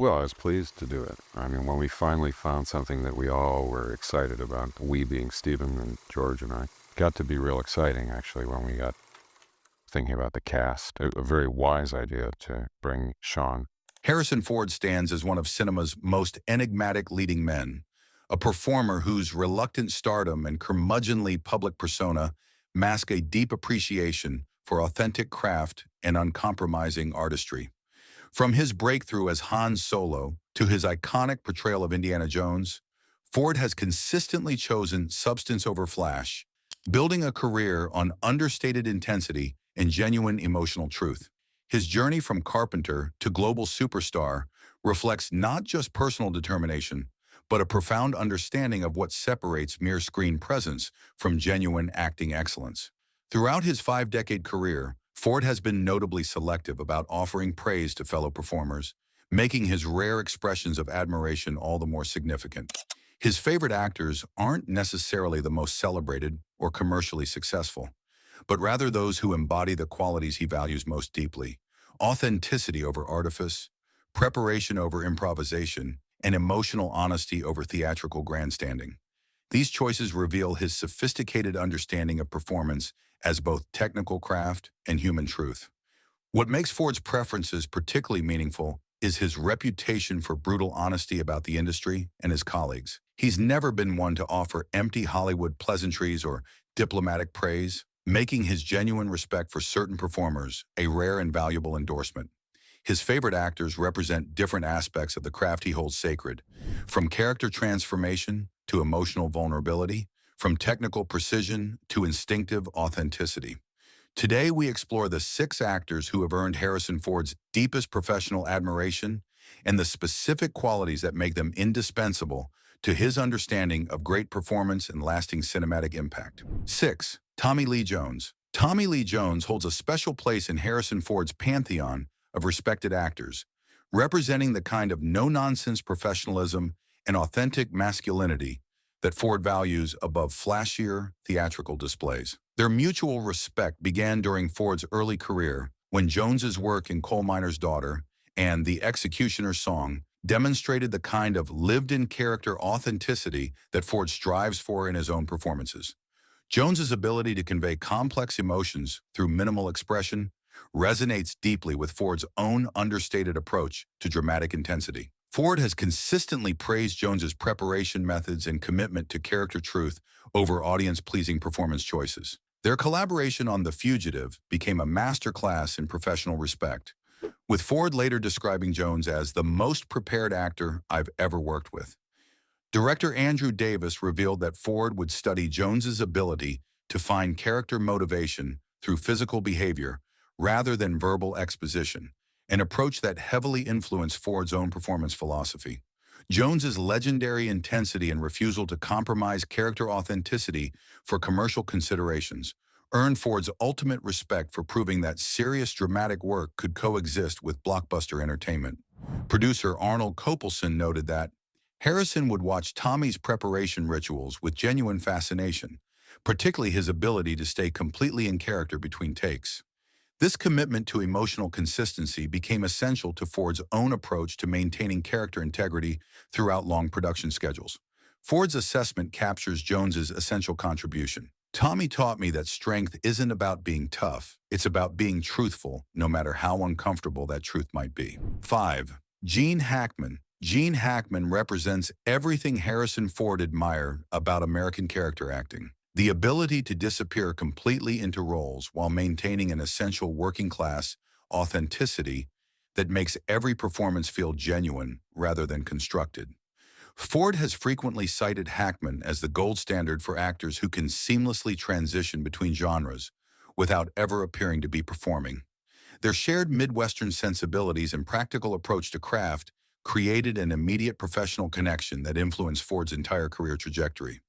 Well, I was pleased to do it. I mean, when we finally found something that we all were excited about, we being Stephen and George and I, got to be real exciting, actually, when we got thinking about the cast. A very wise idea to bring Shawn. Harrison Ford stands as one of cinema's most enigmatic leading men, a performer whose reluctant stardom and curmudgeonly public persona mask a deep appreciation for authentic craft and uncompromising artistry. From his breakthrough as Han Solo to his iconic portrayal of Indiana Jones, Ford has consistently chosen substance over flash, building a career on understated intensity and genuine emotional truth. His journey from carpenter to global superstar reflects not just personal determination, but a profound understanding of what separates mere screen presence from genuine acting excellence. Throughout his 5-decade career, Ford has been notably selective about offering praise to fellow performers, making his rare expressions of admiration all the more significant. His favorite actors aren't necessarily the most celebrated or commercially successful, but rather those who embody the qualities he values most deeply: authenticity over artifice, preparation over improvisation, and emotional honesty over theatrical grandstanding. These choices reveal his sophisticated understanding of performance as both technical craft and human truth. What makes Ford's preferences particularly meaningful is his reputation for brutal honesty about the industry and his colleagues. He's never been one to offer empty Hollywood pleasantries or diplomatic praise, making his genuine respect for certain performers a rare and valuable endorsement. His favorite actors represent different aspects of the craft he holds sacred, from character transformation to emotional vulnerability, from technical precision to instinctive authenticity. Today, we explore the 6 actors who have earned Harrison Ford's deepest professional admiration and the specific qualities that make them indispensable to his understanding of great performance and lasting cinematic impact. 6. Tommy Lee Jones. Tommy Lee Jones holds a special place in Harrison Ford's pantheon of respected actors, representing the kind of no-nonsense professionalism and authentic masculinity that Ford values above flashier theatrical displays. Their mutual respect began during Ford's early career when Jones's work in Coal Miner's Daughter and The Executioner's Song demonstrated the kind of lived-in character authenticity that Ford strives for in his own performances. Jones's ability to convey complex emotions through minimal expression resonates deeply with Ford's own understated approach to dramatic intensity. Ford has consistently praised Jones's preparation methods and commitment to character truth over audience-pleasing performance choices. Their collaboration on The Fugitive became a masterclass in professional respect, with Ford later describing Jones as the most prepared actor I've ever worked with. Director Andrew Davis revealed that Ford would study Jones's ability to find character motivation through physical behavior rather than verbal exposition, an approach that heavily influenced Ford's own performance philosophy. Jones's legendary intensity and refusal to compromise character authenticity for commercial considerations earned Ford's ultimate respect for proving that serious dramatic work could coexist with blockbuster entertainment. Producer Arnold Copelson noted that Harrison would watch Tommy's preparation rituals with genuine fascination, particularly his ability to stay completely in character between takes. This commitment to emotional consistency became essential to Ford's own approach to maintaining character integrity throughout long production schedules. Ford's assessment captures Jones's essential contribution. Tommy taught me that strength isn't about being tough, it's about being truthful, no matter how uncomfortable that truth might be. 5. Gene Hackman. Gene Hackman represents everything Harrison Ford admired about American character acting. The ability to disappear completely into roles while maintaining an essential working-class authenticity that makes every performance feel genuine rather than constructed. Ford has frequently cited Hackman as the gold standard for actors who can seamlessly transition between genres without ever appearing to be performing. Their shared Midwestern sensibilities and practical approach to craft created an immediate professional connection that influenced Ford's entire career trajectory.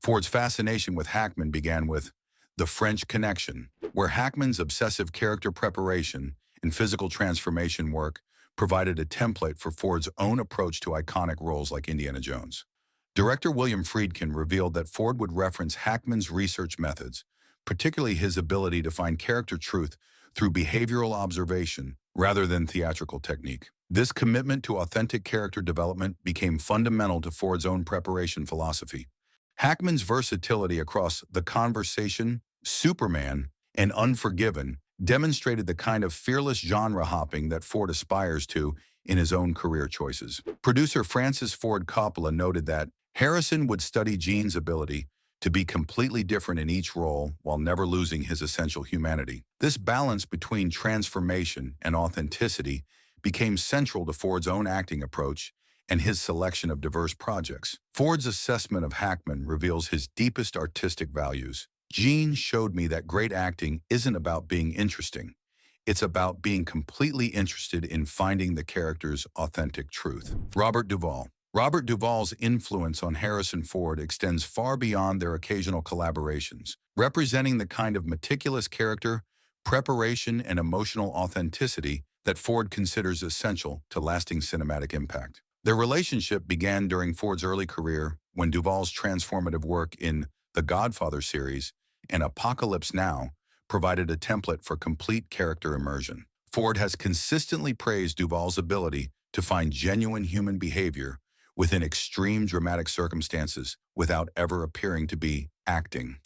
Ford's fascination with Hackman began with The French Connection, where Hackman's obsessive character preparation and physical transformation work provided a template for Ford's own approach to iconic roles like Indiana Jones. Director William Friedkin revealed that Ford would reference Hackman's research methods, particularly his ability to find character truth through behavioral observation rather than theatrical technique. This commitment to authentic character development became fundamental to Ford's own preparation philosophy. Hackman's versatility across The Conversation, Superman, and Unforgiven demonstrated the kind of fearless genre hopping that Ford aspires to in his own career choices. Producer Francis Ford Coppola noted that Harrison would study Gene's ability to be completely different in each role while never losing his essential humanity. This balance between transformation and authenticity became central to Ford's own acting approach and his selection of diverse projects. Ford's assessment of Hackman reveals his deepest artistic values. Gene showed me that great acting isn't about being interesting. It's about being completely interested in finding the character's authentic truth. Robert Duvall. Robert Duvall's influence on Harrison Ford extends far beyond their occasional collaborations, representing the kind of meticulous character, preparation, and emotional authenticity that Ford considers essential to lasting cinematic impact. Their relationship began during Ford's early career when Duvall's transformative work in The Godfather series and Apocalypse Now provided a template for complete character immersion. Ford has consistently praised Duvall's ability to find genuine human behavior within extreme dramatic circumstances without ever appearing to be acting.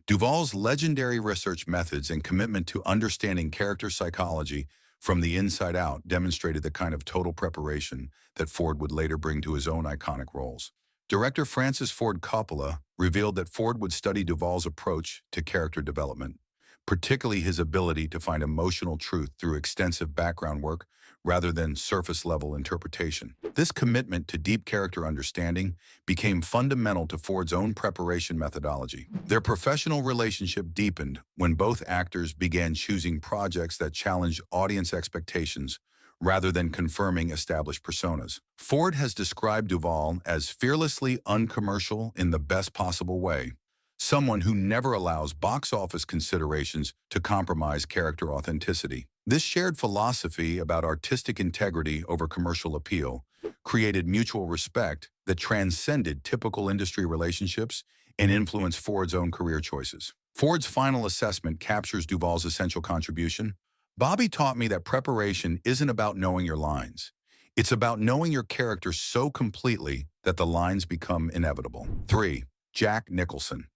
Duvall's legendary research methods and commitment to understanding character psychology from the inside out demonstrated the kind of total preparation that Ford would later bring to his own iconic roles. Director Francis Ford Coppola revealed that Ford would study Duvall's approach to character development, particularly his ability to find emotional truth through extensive background work rather than surface-level interpretation. This commitment to deep character understanding became fundamental to Ford's own preparation methodology. Their professional relationship deepened when both actors began choosing projects that challenged audience expectations rather than confirming established personas. Ford has described Duvall as fearlessly uncommercial in the best possible way, someone who never allows box office considerations to compromise character authenticity. This shared philosophy about artistic integrity over commercial appeal created mutual respect that transcended typical industry relationships and influenced Ford's own career choices. Ford's final assessment captures Duvall's essential contribution. Bobby taught me that preparation isn't about knowing your lines. It's about knowing your character so completely that the lines become inevitable. 3. Jack Nicholson.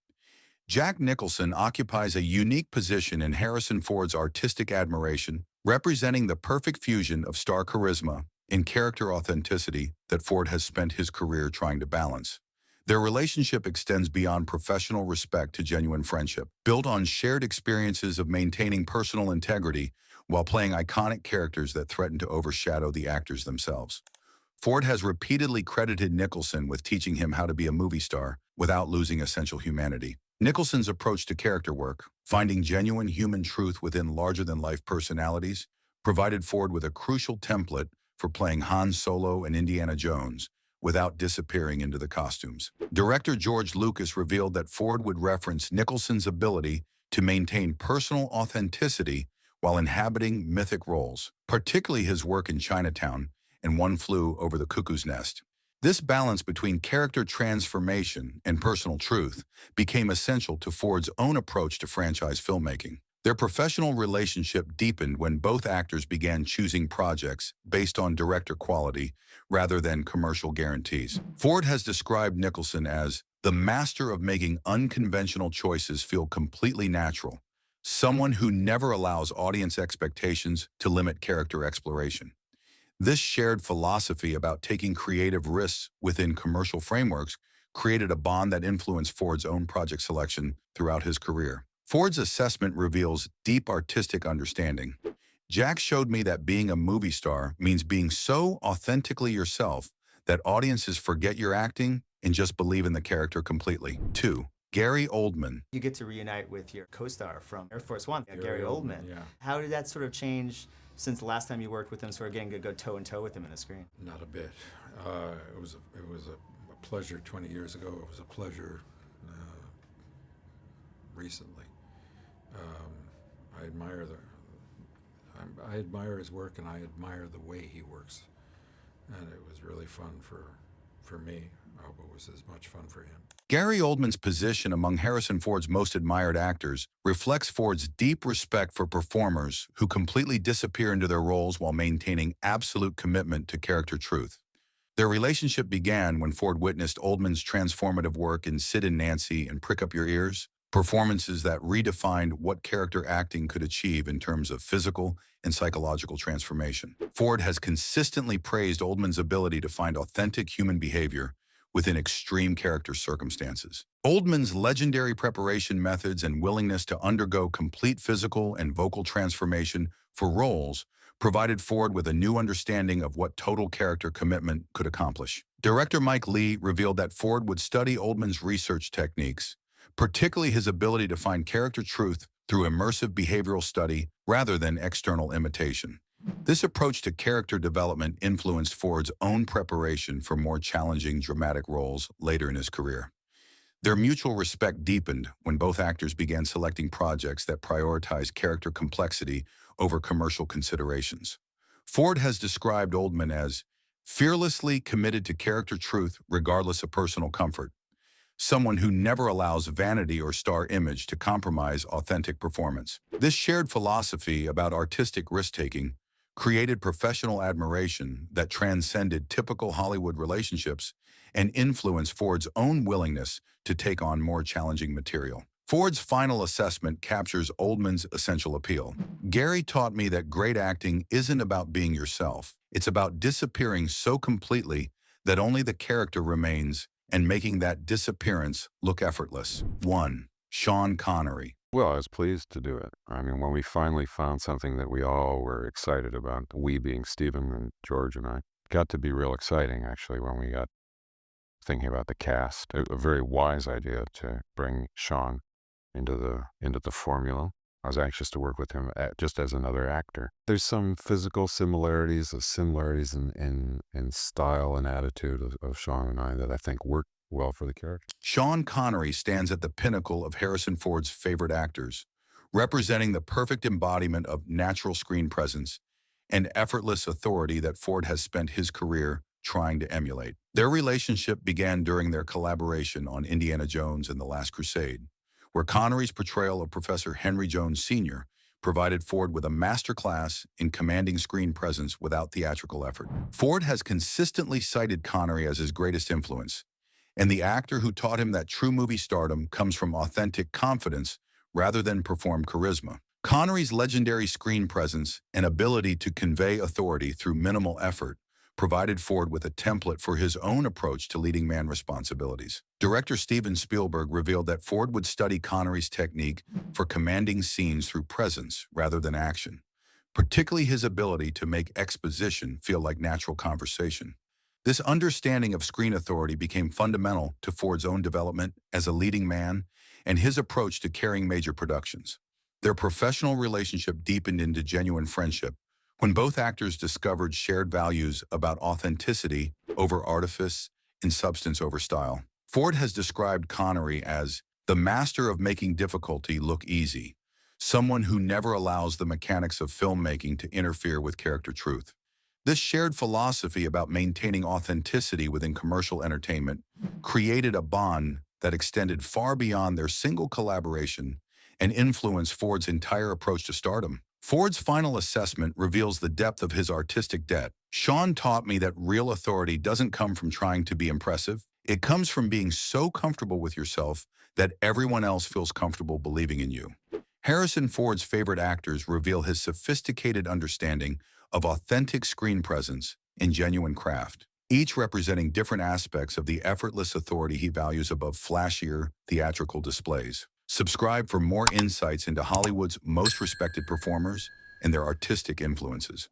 Jack Nicholson occupies a unique position in Harrison Ford's artistic admiration, representing the perfect fusion of star charisma and character authenticity that Ford has spent his career trying to balance. Their relationship extends beyond professional respect to genuine friendship, built on shared experiences of maintaining personal integrity while playing iconic characters that threaten to overshadow the actors themselves. Ford has repeatedly credited Nicholson with teaching him how to be a movie star without losing essential humanity. Nicholson's approach to character work, finding genuine human truth within larger-than-life personalities, provided Ford with a crucial template for playing Han Solo and Indiana Jones without disappearing into the costumes. Director George Lucas revealed that Ford would reference Nicholson's ability to maintain personal authenticity while inhabiting mythic roles, particularly his work in Chinatown and One Flew Over the Cuckoo's Nest. This balance between character transformation and personal truth became essential to Ford's own approach to franchise filmmaking. Their professional relationship deepened when both actors began choosing projects based on director quality rather than commercial guarantees. Ford has described Nicholson as the master of making unconventional choices feel completely natural, someone who never allows audience expectations to limit character exploration. This shared philosophy about taking creative risks within commercial frameworks created a bond that influenced Ford's own project selection throughout his career. Ford's assessment reveals deep artistic understanding. Jack showed me that being a movie star means being so authentically yourself that audiences forget you're acting and just believe in the character completely. 2. Gary Oldman. You get to reunite with your co-star from Air Force One, Gary Oldman. Yeah. How did that sort of change since the last time you worked with him, sort of getting to go toe-in-toe with him in the screen? Not a bit. It was a pleasure 20 years ago. It was a pleasure recently. I admire his work, and I admire the way he works, and it was really fun for for me. I hope it was as much fun for him. Gary Oldman's position among Harrison Ford's most admired actors reflects Ford's deep respect for performers who completely disappear into their roles while maintaining absolute commitment to character truth. Their relationship began when Ford witnessed Oldman's transformative work in Sid and Nancy and Prick Up Your Ears, performances that redefined what character acting could achieve in terms of physical and psychological transformation. Ford has consistently praised Oldman's ability to find authentic human behavior within extreme character circumstances. Oldman's legendary preparation methods and willingness to undergo complete physical and vocal transformation for roles provided Ford with a new understanding of what total character commitment could accomplish. Director Mike Leigh revealed that Ford would study Oldman's research techniques, particularly his ability to find character truth through immersive behavioral study rather than external imitation. This approach to character development influenced Ford's own preparation for more challenging dramatic roles later in his career. Their mutual respect deepened when both actors began selecting projects that prioritized character complexity over commercial considerations. Ford has described Oldman as fearlessly committed to character truth regardless of personal comfort, someone who never allows vanity or star image to compromise authentic performance. This shared philosophy about artistic risk-taking created professional admiration that transcended typical Hollywood relationships and influenced Ford's own willingness to take on more challenging material. Ford's final assessment captures Oldman's essential appeal. Gary taught me that great acting isn't about being yourself. It's about disappearing so completely that only the character remains and making that disappearance look effortless. 1. Shawn Connery. Well, I was pleased to do it. I mean, when we finally found something that we all were excited about, we being Stephen and George and I, got to be real exciting, actually, when we got thinking about the cast. A very wise idea to bring Shawn into the formula. I was anxious to work with him just as another actor. There's some physical similarities, in style and attitude of Shawn and I that I think work well for the character. Shawn Connery stands at the pinnacle of Harrison Ford's favorite actors, representing the perfect embodiment of natural screen presence and effortless authority that Ford has spent his career trying to emulate. Their relationship began during their collaboration on Indiana Jones and the Last Crusade, where Connery's portrayal of Professor Henry Jones Sr. provided Ford with a masterclass in commanding screen presence without theatrical effort. Ford has consistently cited Connery as his greatest influence, and the actor who taught him that true movie stardom comes from authentic confidence rather than performed charisma. Connery's legendary screen presence and ability to convey authority through minimal effort provided Ford with a template for his own approach to leading man responsibilities. Director Steven Spielberg revealed that Ford would study Connery's technique for commanding scenes through presence rather than action, particularly his ability to make exposition feel like natural conversation. This understanding of screen authority became fundamental to Ford's own development as a leading man and his approach to carrying major productions. Their professional relationship deepened into genuine friendship when both actors discovered shared values about authenticity over artifice and substance over style. Ford has described Connery as the master of making difficulty look easy, someone who never allows the mechanics of filmmaking to interfere with character truth. This shared philosophy about maintaining authenticity within commercial entertainment created a bond that extended far beyond their single collaboration and influenced Ford's entire approach to stardom. Ford's final assessment reveals the depth of his artistic debt. Shawn taught me that real authority doesn't come from trying to be impressive. It comes from being so comfortable with yourself that everyone else feels comfortable believing in you. Harrison Ford's favorite actors reveal his sophisticated understanding of authentic screen presence and genuine craft, each representing different aspects of the effortless authority he values above flashier theatrical displays. Subscribe for more insights into Hollywood's most respected performers and their artistic influences.